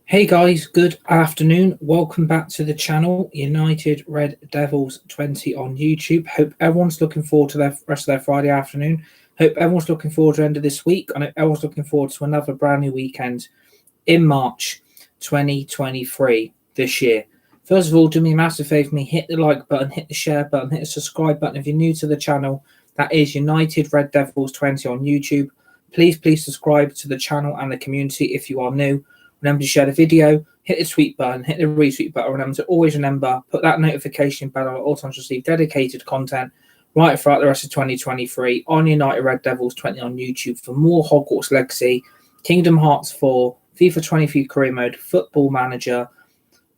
Hey guys, good afternoon. Welcome back to the channel, United Red Devils 20 on YouTube. Hope everyone's looking forward to the rest of their Friday afternoon. Hope everyone's looking forward to the end of this week. And everyone's looking forward to another brand new weekend in March 2023 this year. First of all, do me a massive favor for me, hit the like button, hit the share button, hit the subscribe button. If you're new to the channel, that is United Red Devils 20 on YouTube. Please subscribe to the channel and the community if you are new. Remember to share the video, hit the tweet button, hit the retweet button. Remember to always put that notification bell on at all times to receive dedicated content right throughout the rest of 2023 on United Red Devils 20 on YouTube for more Hogwarts Legacy, Kingdom Hearts 4, FIFA 23 Career Mode, Football Manager,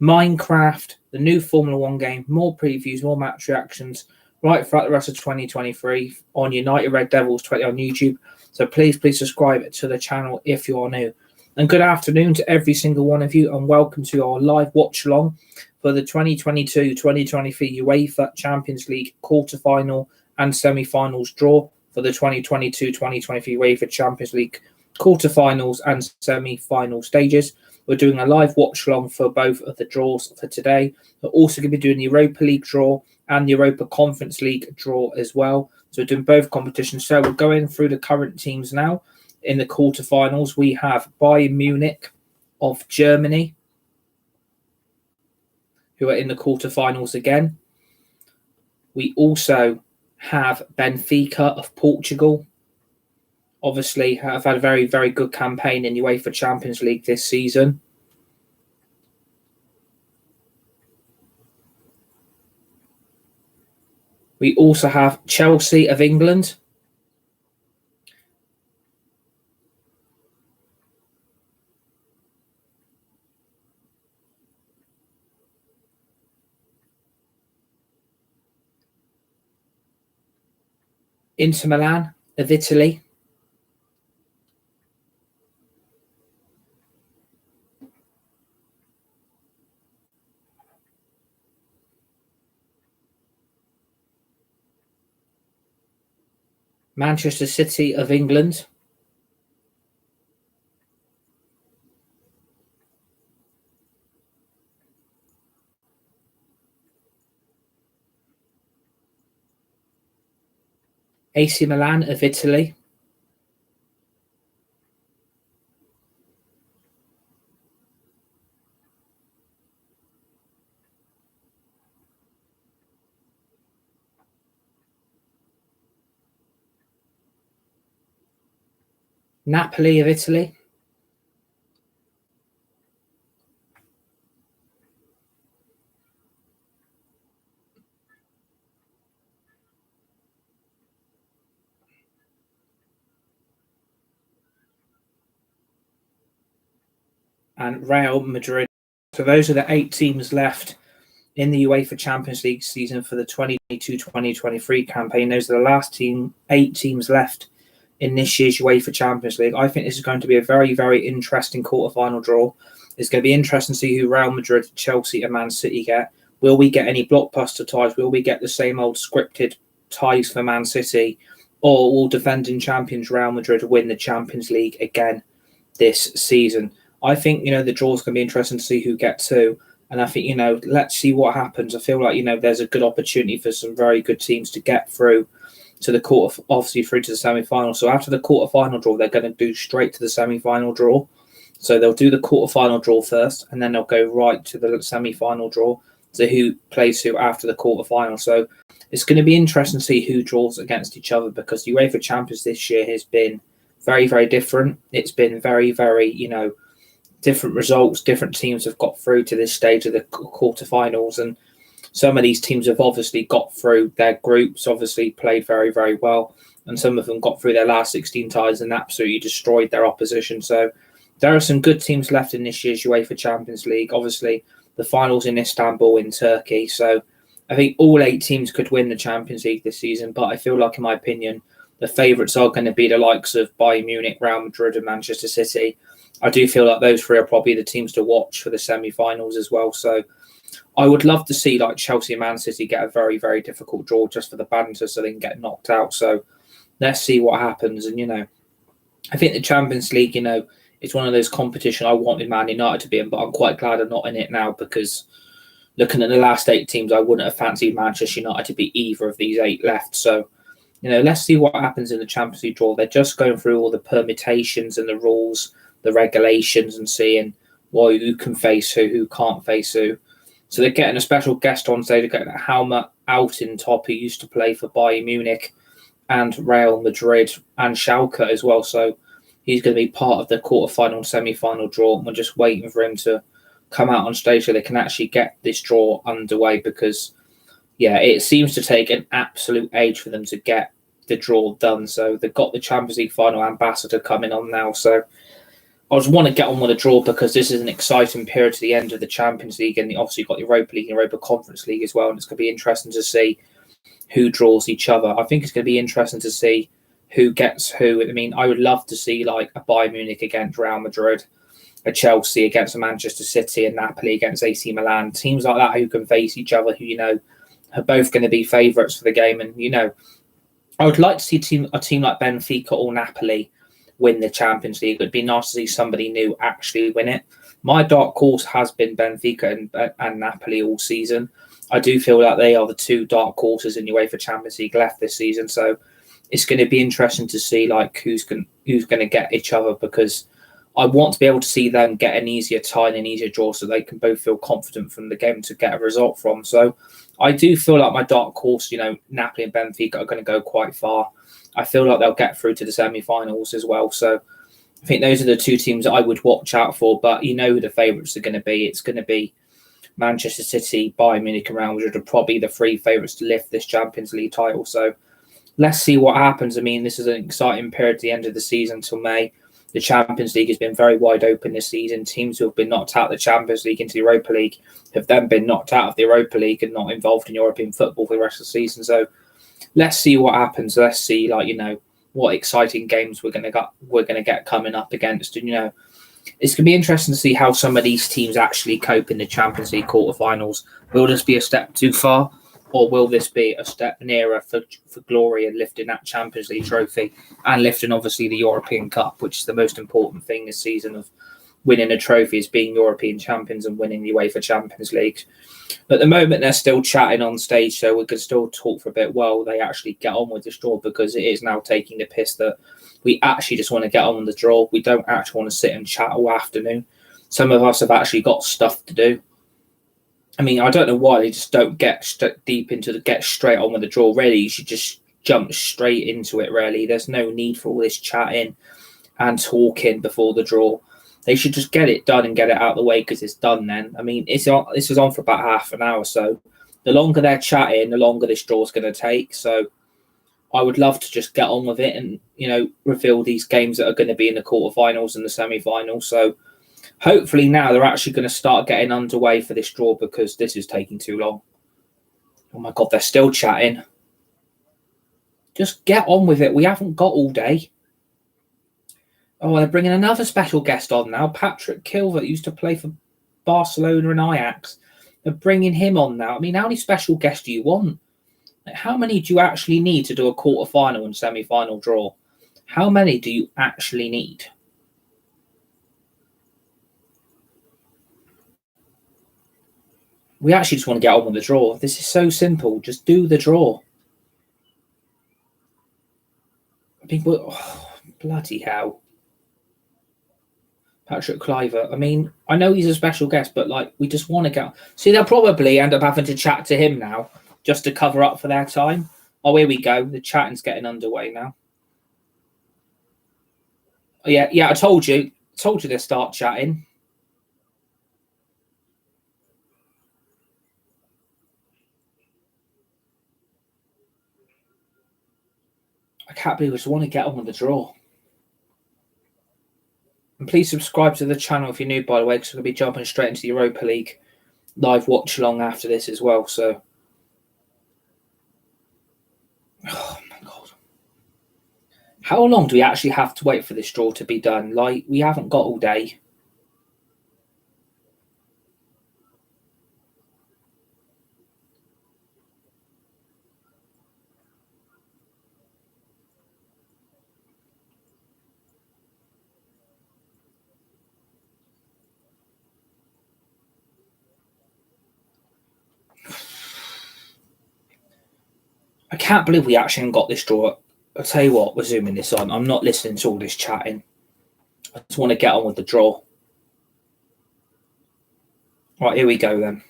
Minecraft, the new Formula 1 game, more previews, more match reactions right throughout the rest of 2023 on United Red Devils 20 on YouTube. So please subscribe to the channel if you are new. And good afternoon to every single one of you, and welcome to our live watch along for the 2022-2023 UEFA Champions League quarter-final and semi-finals draw for the 2022-2023 UEFA Champions League quarter-finals and semi-final stages. We're doing a live watch along for both of the draws for today. We're also going to be doing the Europa League draw and the Europa Conference League draw as well. So we're doing both competitions. So we're going through the current teams now. In the quarterfinals, we have Bayern Munich of Germany, who are in the quarterfinals again. We also have Benfica of Portugal. Obviously, have had a very, very good campaign in the UEFA Champions League this season. We also have Chelsea of England. Inter Milan of Italy. Manchester City of England. AC Milan of Italy. Napoli of Italy. And Real Madrid. So those are the 8 teams left in the UEFA Champions League season for the 2022-2023 campaign. Those are the last 8 teams left in this year's UEFA Champions League. I think this is going to be a very, very interesting quarterfinal draw. It's going to be interesting to see who Real Madrid, Chelsea and Man City get. Will we get any blockbuster ties? Will we get the same old scripted ties for Man City? Or will defending champions Real Madrid win the Champions League again this season? I think, the draw is going to be interesting to see who gets who. And I think, let's see what happens. I feel like, there's a good opportunity for some very good teams to get through to the obviously through to the semi-final. So after the quarter-final draw, they're going to do straight to the semi-final draw. So they'll do the quarter-final draw first, and then they'll go right to the semi-final draw to who plays who after the quarter-final. So it's going to be interesting to see who draws against each other, because the UEFA Champions this year has been very, very different. It's been very, very, different results. Different teams have got through to this stage of the quarterfinals, and some of these teams have obviously got through their groups, obviously played very, very well, and some of them got through their last 16 ties and absolutely destroyed their opposition. So there are some good teams left in this year's UEFA Champions League. Obviously, the finals in Istanbul in Turkey. So I think all 8 teams could win the Champions League this season, but I feel like, in my opinion, the favourites are going to be the likes of Bayern Munich, Real Madrid and Manchester City. I do feel like those 3 are probably the teams to watch for the semi-finals as well. So I would love to see Chelsea and Man City get a very, very difficult draw just for the banter so they can get knocked out. So let's see what happens. And I think the Champions League, it's one of those competition I wanted Man United to be in, but I'm quite glad I'm not in it now because looking at the last 8 teams, I wouldn't have fancied Manchester United to be either of these 8 left. So, let's see what happens in the Champions League draw. They're just going through all the permutations and the rules, the regulations, and seeing who can face who can't face who. So they're getting a special guest on stage. They're getting Helmut Altintop, who used to play for Bayern Munich and Real Madrid and Schalke as well. So he's going to be part of the quarterfinal and semi-final draw. And we're just waiting for him to come out on stage so they can actually get this draw underway because, it seems to take an absolute age for them to get the draw done. So they've got the Champions League final ambassador coming on now. So I just want to get on with the draw because this is an exciting period to the end of the Champions League, and obviously you've got Europa League and Europa Conference League as well, and it's going to be interesting to see who draws each other. I think it's going to be interesting to see who gets who. I mean, I would love to see like a Bayern Munich against Real Madrid, a Chelsea against a Manchester City, and Napoli against AC Milan. Teams like that who can face each other, who are both going to be favourites for the game. And I would like to see a team like Benfica or Napoli win the Champions League. It'd be nice to see somebody new actually win it. My dark horse has been Benfica and Napoli all season. I do feel like they are the 2 dark horses in UEFA Champions League left this season. So it's going to be interesting to see like who's going to get each other because I want to be able to see them get an easier tie and an easier draw so they can both feel confident from the game to get a result from. So I do feel like my dark horse, Napoli and Benfica are going to go quite far. I feel like they'll get through to the semi-finals as well. So I think those are the 2 teams that I would watch out for. But who the favourites are going to be. It's going to be Manchester City, Bayern Munich and Real Madrid are probably the 3 favourites to lift this Champions League title. So let's see what happens. I mean, this is an exciting period at the end of the season till May. The Champions League has been very wide open this season. Teams who have been knocked out of the Champions League into the Europa League have then been knocked out of the Europa League and not involved in European football for the rest of the season. So let's see what happens. Let's see, what exciting games we're going to get coming up against. And it's going to be interesting to see how some of these teams actually cope in the Champions League quarterfinals. Will this be a step too far, or will this be a step nearer for glory and lifting that Champions League trophy and lifting obviously the European Cup, which is the most important thing this season of winning a trophy is being European champions and winning the UEFA Champions League. At the moment, they're still chatting on stage, so we can still talk for a bit while they actually get on with this draw because it is now taking the piss that we actually just want to get on with the draw. We don't actually want to sit and chat all afternoon. Some of us have actually got stuff to do. I mean, I don't know why they just don't get get straight on with the draw. Really, you should just jump straight into it, really. There's no need for all this chatting and talking before the draw. They should just get it done and get it out of the way because it's done then. I mean, this was on for about half an hour, so the longer they're chatting, the longer this draw is going to take. So I would love to just get on with it and, reveal these games that are going to be in the quarterfinals and the semi-finals. So hopefully now they're actually going to start getting underway for this draw because this is taking too long. Oh my God, they're still chatting. Just get on with it. We haven't got all day. Oh, they're bringing another special guest on now. Patrick Kilvert used to play for Barcelona and Ajax. They're bringing him on now. I mean, how many special guests do you want? How many do you actually need to do a quarter-final and semi-final draw? How many do you actually need? We actually just want to get on with the draw. This is so simple. Just do the draw. People, bloody hell. Patrick Kluivert. I mean, I know he's a special guest, but we just want to get. See, they'll probably end up having to chat to him now just to cover up for their time. Oh, here we go. The chatting's getting underway now. Oh, yeah. I told you to start chatting. I can't believe we just want to get on with the draw. And please subscribe to the channel if you're new, by the way, because we're going to be jumping straight into the Europa League live watch along after this as well. So, oh my God. How long do we actually have to wait for this draw to be done? We haven't got all day. I can't believe we actually got this draw. I'll tell you what, we're zooming this on. I'm not listening to all this chatting. I just want to get on with the draw. Right, here we go then.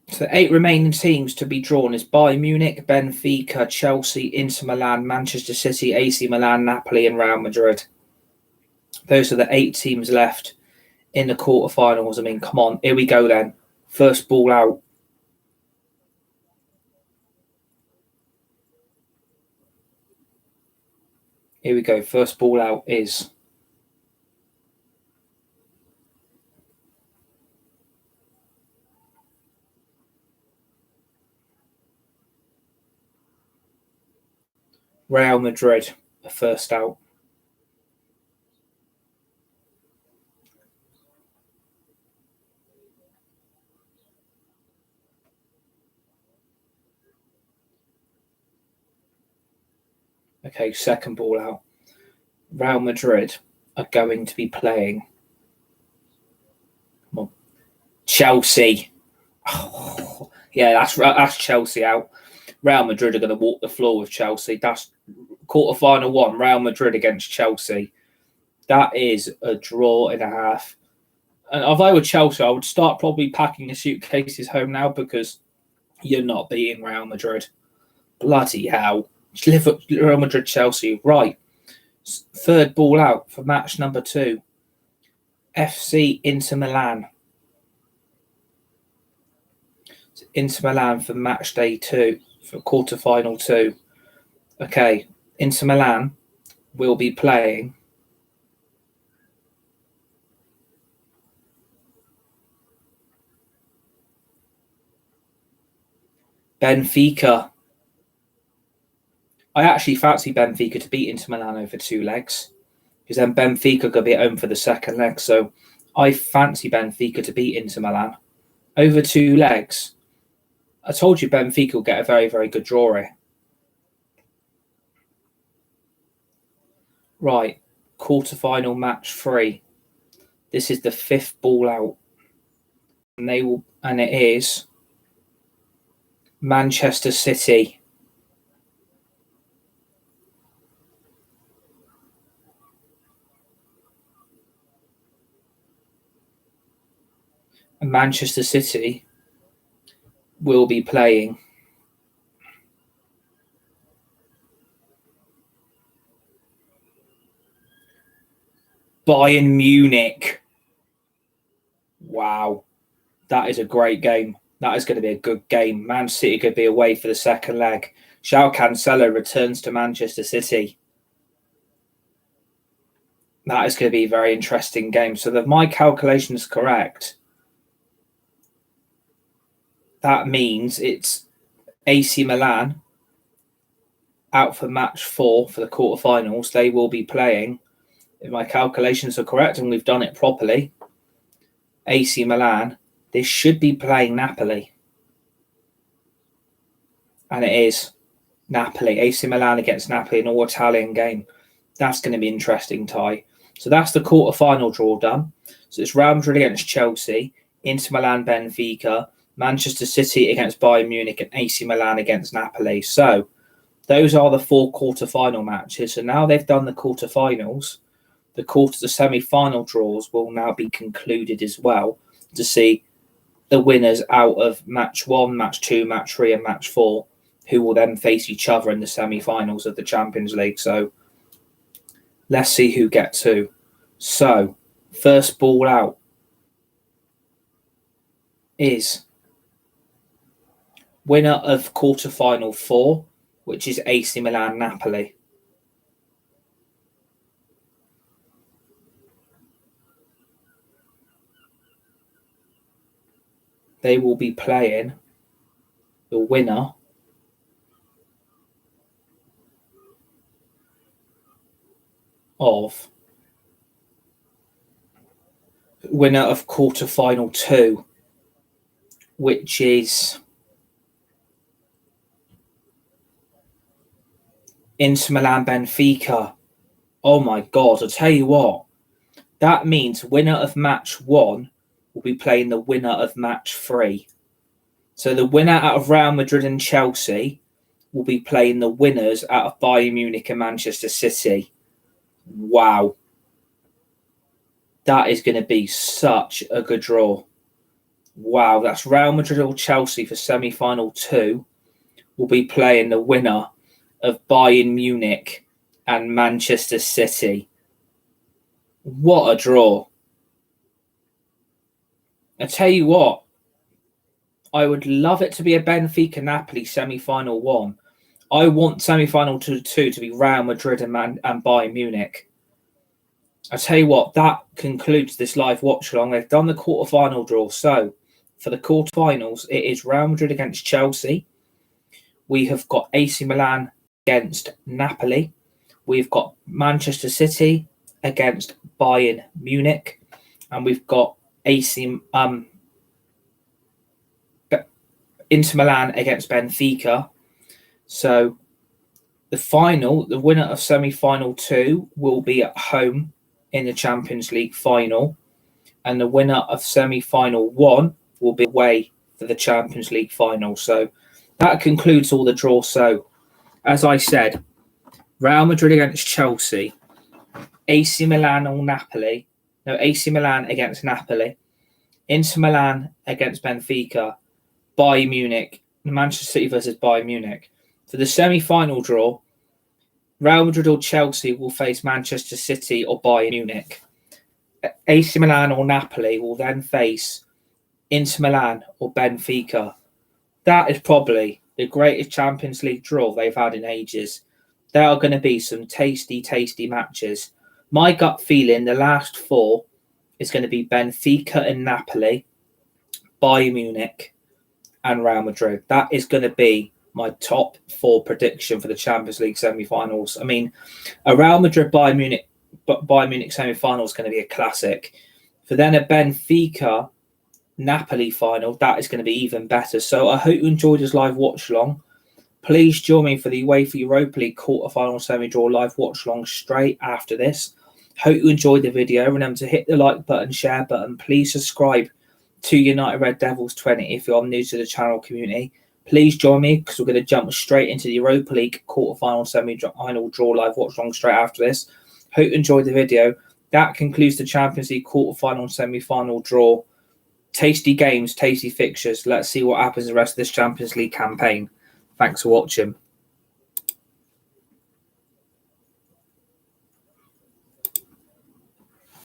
So the 8 remaining teams to be drawn is Bayern Munich, Benfica, Chelsea, Inter Milan, Manchester City, AC Milan, Napoli and Real Madrid. Those are the 8 teams left in the quarterfinals. I mean, come on, here we go then. First ball out. Here we go. First ball out is Real Madrid, the first out. Okay, second ball out. Real Madrid are going to be playing Chelsea. Oh, yeah, that's Chelsea out. Real Madrid are going to walk the floor with Chelsea. That's quarterfinal 1, Real Madrid against Chelsea. That is a draw and a half. And if I were Chelsea, I would start probably packing the suitcases home now because you're not beating Real Madrid. Bloody hell. Real Madrid, Chelsea. Right. Third ball out for match number 2. FC Inter Milan. Inter Milan for match day 2, for quarterfinal 2. Okay, Inter Milan will be playing Benfica. I actually fancy Benfica to beat Inter Milan over 2 legs, because then Benfica could be at home for the second leg. So I fancy Benfica to beat Inter Milan over 2 legs. I told you Benfica will get a very, very good draw here. Right, quarterfinal match 3. This is the 5th ball out, and it is Manchester City. And Manchester City will be playing Bayern Munich. Wow, that is a great game. That is going to be a good game. Man City could be away for the second leg. João Cancelo returns to Manchester City. That is going to be a very interesting game. So if my calculation is correct, that means it's AC Milan out for match 4 for the quarterfinals. They will be playing, if my calculations are correct and we've done it properly, AC Milan, they should be playing Napoli. And it is Napoli. AC Milan against Napoli, an all-Italian game. That's going to be interesting, Ty. So that's the quarterfinal draw done. So it's Real Madrid against Chelsea, Inter Milan, Benfica, Manchester City against Bayern Munich, and AC Milan against Napoli. So those are the 4 quarterfinal matches. So now they've done the quarterfinals, the semi-final draws will now be concluded as well to see the winners out of match 1, match 2, match 3, and match 4, who will then face each other in the semi-finals of the Champions League. So let's see who gets who. So first ball out is winner of quarterfinal 4, which is AC Milan Napoli. They will be playing the winner of quarterfinal 2, which is Inter Milan Benfica. Oh my God, I'll tell you what. That means winner of match 1 will be playing the winner of match 3. So the winner out of Real Madrid and Chelsea will be playing the winners out of Bayern Munich and Manchester City. Wow. That is going to be such a good draw. Wow, that's Real Madrid or Chelsea for semi-final 2 will be playing the winner of Bayern Munich and Manchester City. What a draw. I tell you what, I would love it to be a Benfica-Napoli semi-final 1. I want semi-final 2 to be Real Madrid and Bayern Munich. I tell you what, that concludes this live watch along. They've done the quarter-final draw. So, for the quarter-finals, it is Real Madrid against Chelsea. We have got AC Milan against Napoli. We've got Manchester City against Bayern Munich. And we've got Inter Milan against Benfica. So the winner of semi-final 2 will be at home in the Champions League final, and the winner of semi-final 1 will be away for the Champions League final. So that concludes all the draws. So as I said, Real Madrid against Chelsea, AC Milan against Napoli, Inter Milan against Benfica, Bayern Munich, Manchester City versus Bayern Munich. For the semi-final draw, Real Madrid or Chelsea will face Manchester City or Bayern Munich. AC Milan or Napoli will then face Inter Milan or Benfica. That is probably the greatest Champions League draw they've had in ages. There are going to be some tasty, tasty matches. My gut feeling, the last 4 is going to be Benfica and Napoli, Bayern Munich, and Real Madrid. That is going to be my top 4 prediction for the Champions League semi-finals. I mean, a Real Madrid Bayern Munich semi-final is going to be a classic. For then a Benfica Napoli final, that is going to be even better. So I hope you enjoyed this live watch along. Please join me for the UEFA Europa League quarter-final semi-draw live watch along straight after this. Hope you enjoyed the video. Remember to hit the like button, share button. Please subscribe to United Red Devils 20 if you're new to the channel community. Please join me because we're going to jump straight into the Europa League quarter-final semi-final draw live watch along straight after this. Hope you enjoyed the video. That concludes the Champions League quarter-final semi-final draw. Tasty games, tasty fixtures. Let's see what happens in the rest of this Champions League campaign. Thanks for watching.